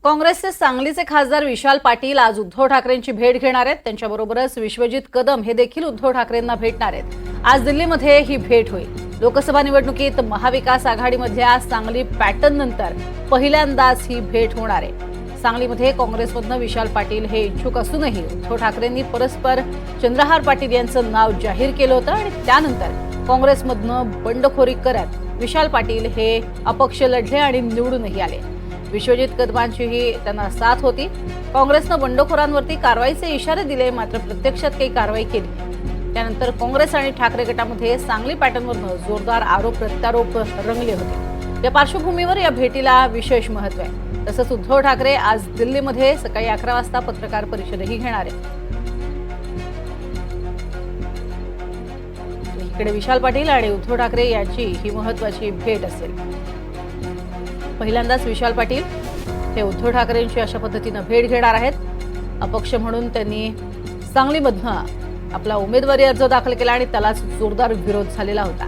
काँग्रेसचे सांगलीचे खासदार विशाल पाटील आज उद्धव ठाकरेंची भेट घेणार आहेत। त्यांच्याबरोबरच विश्वजित कदम हे देखील उद्धव ठाकरेंना भेटणार आहेत। आज दिल्लीमध्ये ही भेट होईल। लोकसभा निवडणुकीत महाविकास आघाडीमधल्या सांगली पॅटर्न नंतर पहिल्यांदाच ही भेट होणार आहे। सांगलीमध्ये काँग्रेसमधनं विशाल पाटील हे इच्छुक असूनही उद्धव ठाकरेंनी परस्पर चंद्रहार पाटील यांचं नाव जाहीर केलं होतं आणि त्यानंतर काँग्रेसमधनं बंडखोरी करत विशाल पाटील हे अपक्ष लढले आणि निवडूनही आले। विश्वजित कदमांचीही त्यांना साथ होती। काँग्रेसनं बंडखोरांवरती कारवाईचे इशारे दिले, मात्र प्रत्यक्षात काही कारवाई केली। त्यानंतर काँग्रेस आणि ठाकरे गटामध्ये सांगली पॅटर्नवरनं जोरदार आरोप प्रत्यारोप रंगले होते। या पार्श्वभूमीवर या भेटीला विशेष महत्त्व आहे। तसंच उद्धव ठाकरे आज दिल्लीमध्ये सकाळी 11 वाजता पत्रकार परिषदही घेणार आहेत। इकडे विशाल पाटील आणि उद्धव ठाकरे यांची ही महत्त्वाची भेट असेल। पहिल्यांदाच विशाल पाटील हे उद्धव ठाकरेंची अशा पद्धतीने भेट घेणार आहेत। अपक्ष म्हणून त्यांनी सांगलीमधनं आपला उमेदवारी अर्ज दाखल केला आणि त्यालाच जोरदार विरोध झालेला होता।